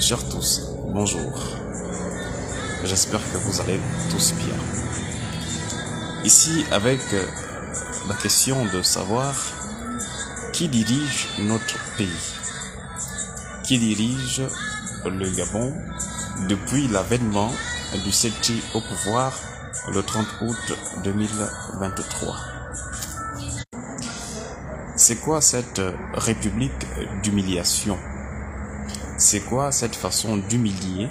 Chers tous, bonjour. J'espère que vous allez tous bien. Ici, avec la question de savoir qui dirige notre pays. Qui dirige le Gabon depuis l'avènement du Séti au pouvoir le 30 août 2023. C'est quoi cette république d'humiliation? C'est quoi cette façon d'humilier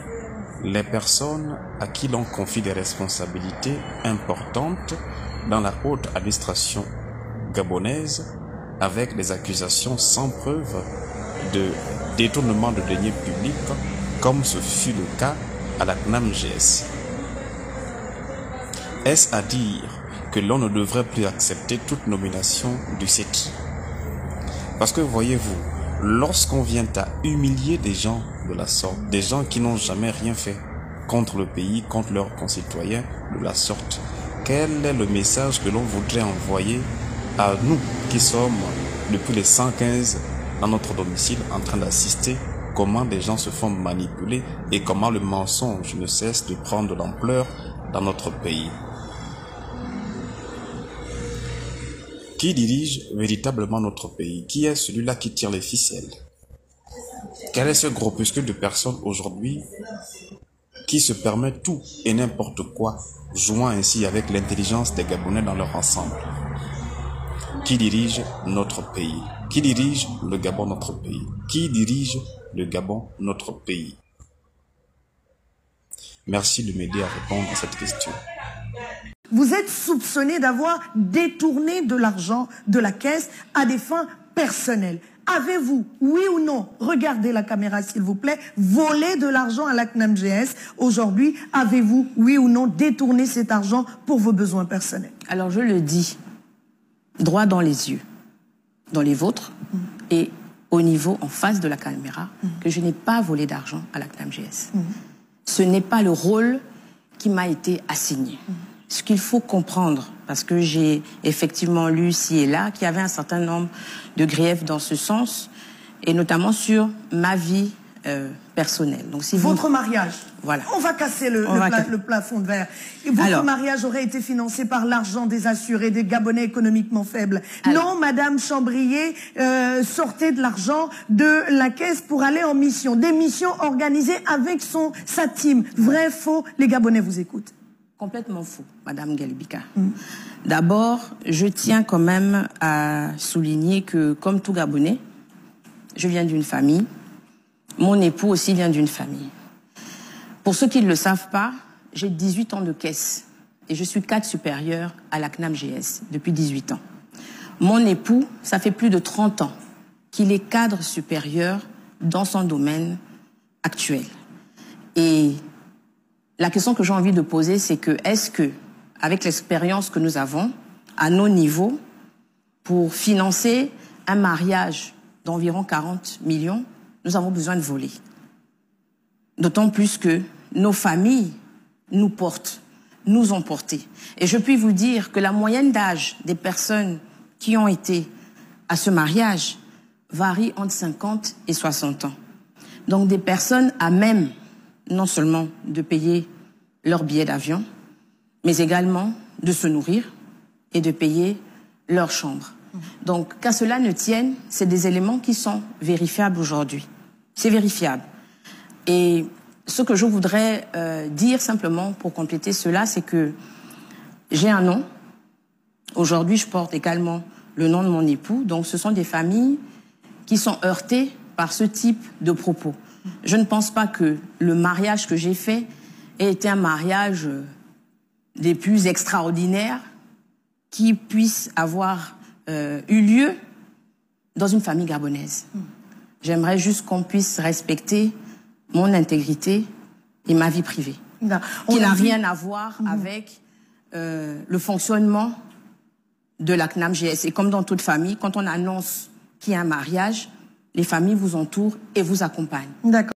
les personnes à qui l'on confie des responsabilités importantes dans la haute administration gabonaise avec des accusations sans preuve de détournement de deniers publics comme ce fut le cas à la CNAM-GS? Est-ce à dire que l'on ne devrait plus accepter toute nomination du Séti? Parce que voyez-vous, lorsqu'on vient à humilier des gens de la sorte, des gens qui n'ont jamais rien fait contre le pays, contre leurs concitoyens de la sorte, quel est le message que l'on voudrait envoyer à nous qui sommes depuis les 115 dans notre domicile en train d'assister comment des gens se font manipuler et comment le mensonge ne cesse de prendre de l'ampleur dans notre pays? Qui dirige véritablement notre pays? Qui est celui-là qui tire les ficelles? Quel est ce groupuscule de personnes aujourd'hui qui se permet tout et n'importe quoi, jouant ainsi avec l'intelligence des Gabonais dans leur ensemble? Qui dirige notre pays? Qui dirige le Gabon, notre pays? Qui dirige le Gabon, notre pays? Merci de m'aider à répondre à cette question. Vous êtes soupçonné d'avoir détourné de l'argent de la caisse à des fins personnelles. Avez-vous, oui ou non, regardez la caméra s'il vous plaît, volé de l'argent à la CNAM-GS aujourd'hui? Avez-vous, oui ou non, détourné cet argent pour vos besoins personnels? Alors je le dis, droit dans les yeux, dans les vôtres et au niveau en face de la caméra, que je n'ai pas volé d'argent à la CNAM-GS. Ce n'est pas le rôle qui m'a été assigné. Ce qu'il faut comprendre, parce que j'ai effectivement lu ci et là qu'il y avait un certain nombre de griefs dans ce sens, et notamment sur ma vie personnelle. Donc, si votre mariage, voilà. On va casser le plafond de verre. Et votre mariage aurait été financé par l'argent des assurés, des Gabonais économiquement faibles. Non, Madame Chambrier sortait de l'argent de la caisse pour aller en mission. Des missions organisées avec sa team. Vrai, faux, les Gabonais vous écoutent. Complètement faux, Madame Galibika. D'abord, je tiens quand même à souligner que, comme tout Gabonais, je viens d'une famille. Mon époux aussi vient d'une famille. Pour ceux qui ne le savent pas, j'ai 18 ans de caisse et je suis cadre supérieur à la CNAM-GS depuis 18 ans. Mon époux, ça fait plus de 30 ans qu'il est cadre supérieur dans son domaine actuel. Et la question que j'ai envie de poser, c'est que est-ce que, avec l'expérience que nous avons, à nos niveaux, pour financer un mariage d'environ 40 millions, nous avons besoin de voler? D'autant plus que nos familles nous portent, nous ont portés. Et je puis vous dire que la moyenne d'âge des personnes qui ont été à ce mariage varie entre 50 et 60 ans. Donc des personnes à même non seulement de payer leur billet d'avion, mais également de se nourrir et de payer leur chambre. Donc, qu'à cela ne tienne, c'est des éléments qui sont vérifiables aujourd'hui. C'est vérifiable. Et ce que je voudrais dire simplement pour compléter cela, c'est que j'ai un nom. Aujourd'hui, je porte également le nom de mon époux. Donc, ce sont des familles qui sont heurtées par ce type de propos. Je ne pense pas que le mariage que j'ai fait ait été un mariage des plus extraordinaires qui puisse avoir eu lieu dans une famille gabonaise. J'aimerais juste qu'on puisse respecter mon intégrité et ma vie privée, qui n'a rien à voir avec le fonctionnement de la CNAM-GS. Et comme dans toute famille, quand on annonce qu'il y a un mariage, les familles vous entourent et vous accompagnent. D'accord.